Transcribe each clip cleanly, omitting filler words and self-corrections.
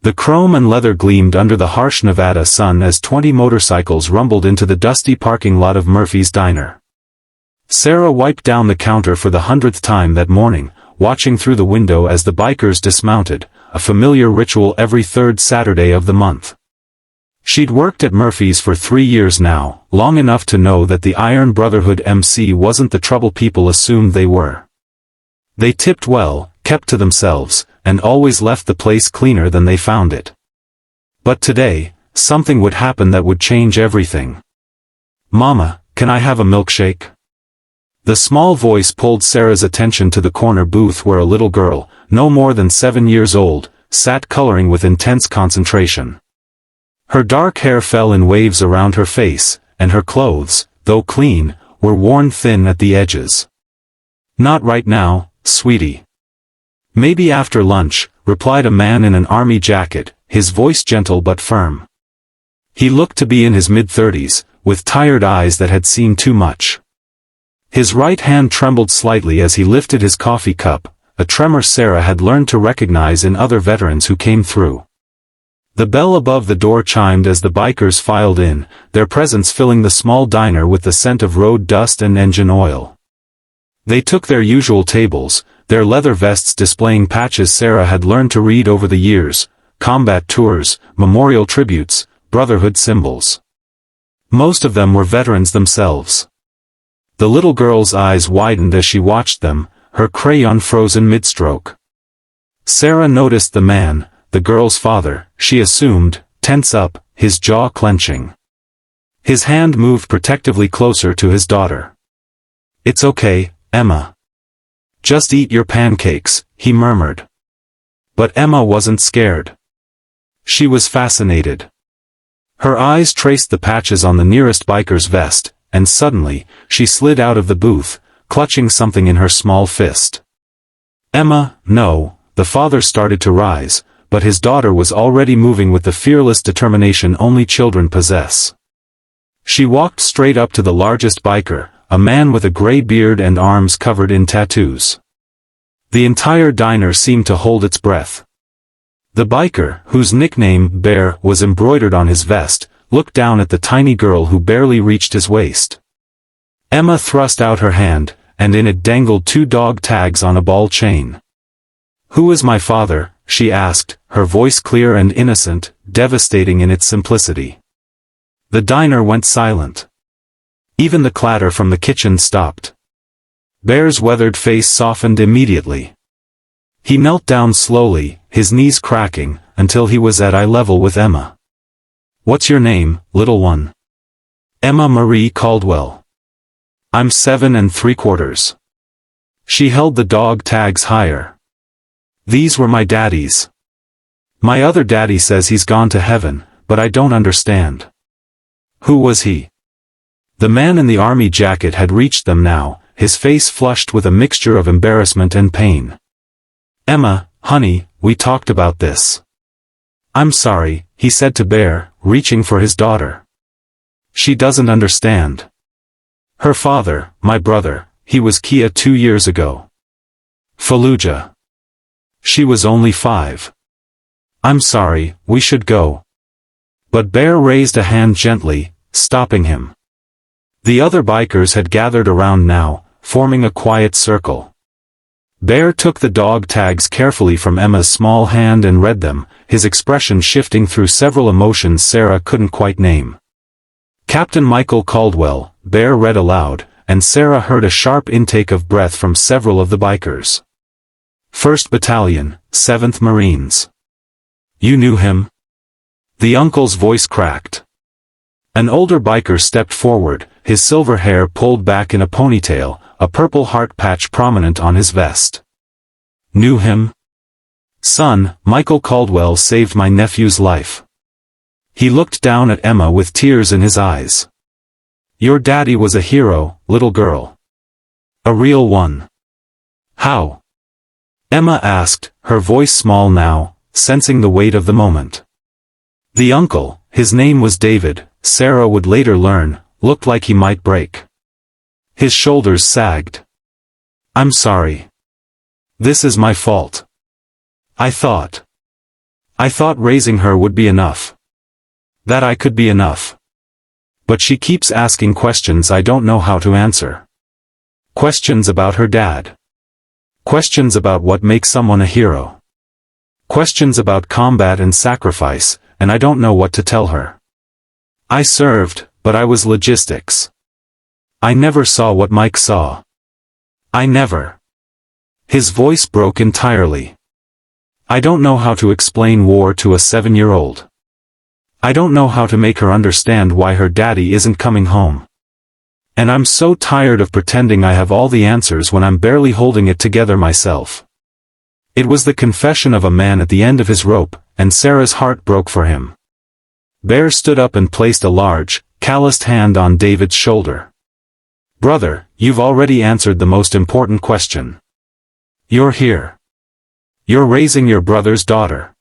The chrome and leather gleamed under the harsh Nevada sun as 20 motorcycles rumbled into the dusty parking lot of Murphy's Diner. Sarah wiped down the counter for the 100th time that morning, watching through the window as the bikers dismounted, a familiar ritual every third Saturday of the month. She'd worked at Murphy's for 3 years now, long enough to know that the Iron Brotherhood MC wasn't the trouble people assumed they were. They tipped well, kept to themselves, and always left the place cleaner than they found it. But today, something would happen that would change everything. "Mama, can I have a milkshake?" The small voice pulled Sarah's attention to the corner booth where a little girl, no more than 7 years old, sat coloring with intense concentration. Her dark hair fell in waves around her face, and her clothes, though clean, were worn thin at the edges. "Not right now, sweetie." "Maybe after lunch," replied a man in an army jacket, his voice gentle but firm. He looked to be in his mid-30s, with tired eyes that had seen too much. His right hand trembled slightly as he lifted his coffee cup, a tremor Sarah had learned to recognize in other veterans who came through. The bell above the door chimed as the bikers filed in, their presence filling the small diner with the scent of road dust and engine oil. They took their usual tables, their leather vests displaying patches Sarah had learned to read over the years, combat tours, memorial tributes, Brotherhood symbols. Most of them were veterans themselves. The little girl's eyes widened as she watched them, her crayon frozen mid-stroke. Sarah noticed the man, the girl's father, she assumed, tense up, his jaw clenching. His hand moved protectively closer to his daughter. "It's okay, Emma. Just eat your pancakes," he murmured. But Emma wasn't scared. She was fascinated. Her eyes traced the patches on the nearest biker's vest, and suddenly, she slid out of the booth, clutching something in her small fist. "Emma, no," the father started to rise, but his daughter was already moving with the fearless determination only children possess. She walked straight up to the largest biker, a man with a gray beard and arms covered in tattoos. The entire diner seemed to hold its breath. The biker, whose nickname, Bear, was embroidered on his vest, looked down at the tiny girl who barely reached his waist. Emma thrust out her hand, and in it dangled 2 dog tags on a ball chain. "Who is my father?" she asked, her voice clear and innocent, devastating in its simplicity. The diner went silent. Even the clatter from the kitchen stopped. Bear's weathered face softened immediately. He knelt down slowly, his knees cracking, until he was at eye level with Emma. "What's your name, little one?" "Emma Marie Caldwell." "I'm 7 3/4. She held the dog tags higher. "These were my daddy's. My other daddy says he's gone to heaven, but I don't understand." "Who was he?" The man in the army jacket had reached them now, his face flushed with a mixture of embarrassment and pain. "Emma, honey, we talked about this." "I'm sorry," he said to Bear, reaching for his daughter. "She doesn't understand. Her father, my brother, he was Kia 2 years ago. Fallujah. She was only 5. I'm sorry, we should go." But Bear raised a hand gently, stopping him. The other bikers had gathered around now, forming a quiet circle. Bear took the dog tags carefully from Emma's small hand and read them, his expression shifting through several emotions Sarah couldn't quite name. "Captain Michael Caldwell," Bear read aloud, and Sarah heard a sharp intake of breath from several of the bikers. "1st Battalion, 7th Marines." "You knew him?" The uncle's voice cracked. An older biker stepped forward, his silver hair pulled back in a ponytail, a purple heart patch prominent on his vest. "Knew him? Son, Michael Caldwell saved my nephew's life." He looked down at Emma with tears in his eyes. "Your daddy was a hero, little girl. A real one." "How?" Emma asked, her voice small now, sensing the weight of the moment. The uncle, his name was David, Sarah would later learn, looked like he might break. His shoulders sagged. "I'm sorry. This is my fault. I thought I thought raising her would be enough. That I could be enough. But she keeps asking questions I don't know how to answer. Questions about her dad. Questions about what makes someone a hero. Questions about combat and sacrifice, and I don't know what to tell her. I served, but I was logistics. I never saw what Mike saw. I never. His voice broke entirely. I don't know how to explain war to a 7-year-old. I don't know how to make her understand why her daddy isn't coming home. And I'm so tired of pretending I have all the answers when I'm barely holding it together myself. It was the confession of a man at the end of his rope, and Sarah's heart broke for him. Bear stood up and placed a large, calloused hand on David's shoulder. Brother, you've already answered the most important question. You're here. You're raising your brother's daughter.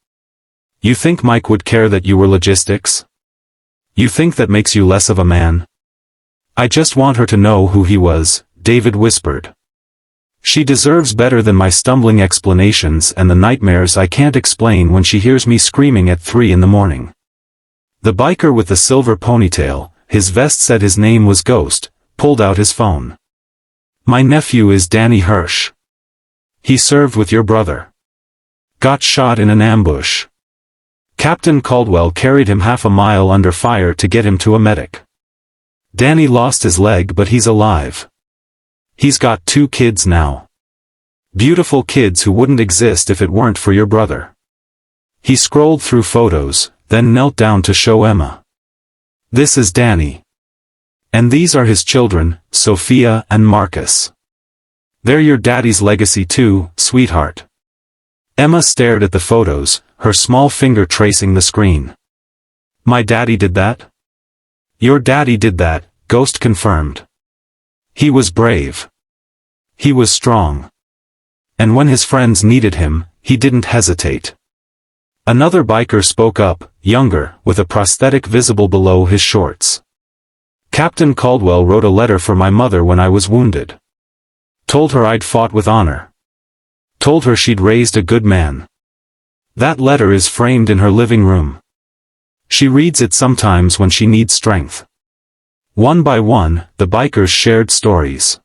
You think Mike would care that you were logistics? You think that makes you less of a man? I just want her to know who he was, David whispered. She deserves better than my stumbling explanations and the nightmares I can't explain when she hears me screaming at 3 in the morning. The biker with the silver ponytail, his vest said his name was Ghost, pulled out his phone. My nephew is Danny Hirsch. He served with your brother. Got shot in an ambush. Captain Caldwell carried him half a mile under fire to get him to a medic. Danny lost his leg but he's alive. He's got 2 kids now. Beautiful kids who wouldn't exist if it weren't for your brother. He scrolled through photos, then knelt down to show Emma. This is Danny. And these are his children, Sophia and Marcus. They're your daddy's legacy too, sweetheart. Emma stared at the photos, her small finger tracing the screen. My daddy did that? Your daddy did that, Ghost confirmed. He was brave. He was strong. And when his friends needed him, he didn't hesitate. Another biker spoke up, younger, with a prosthetic visible below his shorts. Captain Caldwell wrote a letter for my mother when I was wounded. Told her I'd fought with honor. Told her she'd raised a good man. That letter is framed in her living room. She reads it sometimes when she needs strength. One by one, the bikers shared stories.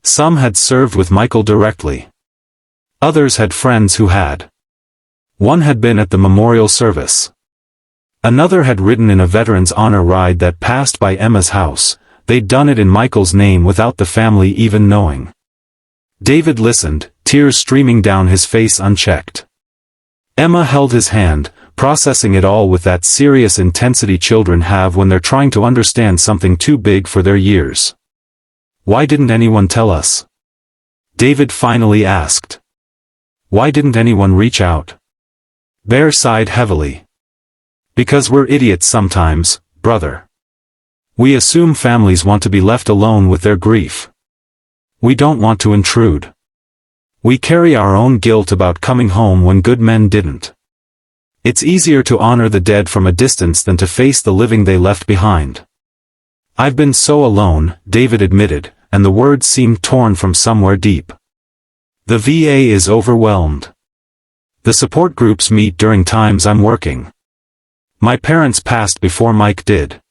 Some had served with Michael directly. Others had friends who had. One had been at the memorial service. Another had ridden in a veteran's honor ride that passed by Emma's house. They'd done it in Michael's name without the family even knowing. David listened, tears streaming down his face unchecked. Emma held his hand, processing it all with that serious intensity children have when they're trying to understand something too big for their years. Why didn't anyone tell us? David finally asked. Why didn't anyone reach out? Bear sighed heavily. Because we're idiots sometimes, brother. We assume families want to be left alone with their grief. We don't want to intrude. We carry our own guilt about coming home when good men didn't. It's easier to honor the dead from a distance than to face the living they left behind. I've been so alone, David admitted, and the words seemed torn from somewhere deep. The VA is overwhelmed. The support groups meet during times I'm working. My parents passed before Mike did.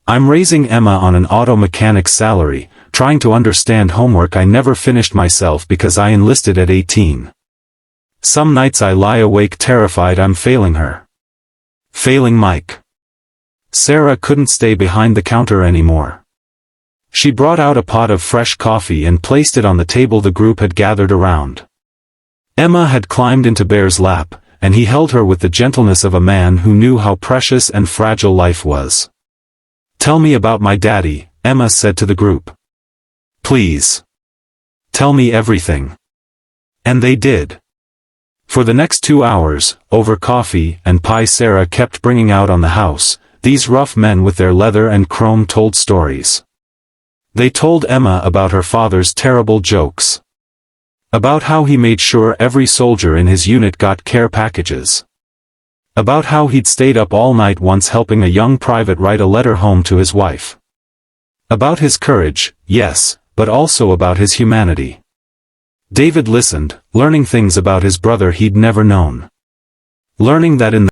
I'm raising Emma on an auto mechanic's salary, trying to understand homework I never finished myself because I enlisted at 18. Some nights I lie awake terrified I'm failing her. Failing Mike. Sarah couldn't stay behind the counter anymore. She brought out a pot of fresh coffee and placed it on the table the group had gathered around. Emma had climbed into Bear's lap, and he held her with the gentleness of a man who knew how precious and fragile life was. Tell me about my daddy, Emma said to the group. Please. Tell me everything. And they did. For the next 2 hours, over coffee and pie Sarah kept bringing out on the house, these rough men with their leather and chrome told stories. They told Emma about her father's terrible jokes. About how he made sure every soldier in his unit got care packages. About how he'd stayed up all night once helping a young private write a letter home to his wife. About his courage, yes, but also about his humanity. David listened, learning things about his brother he'd never known. Learning that in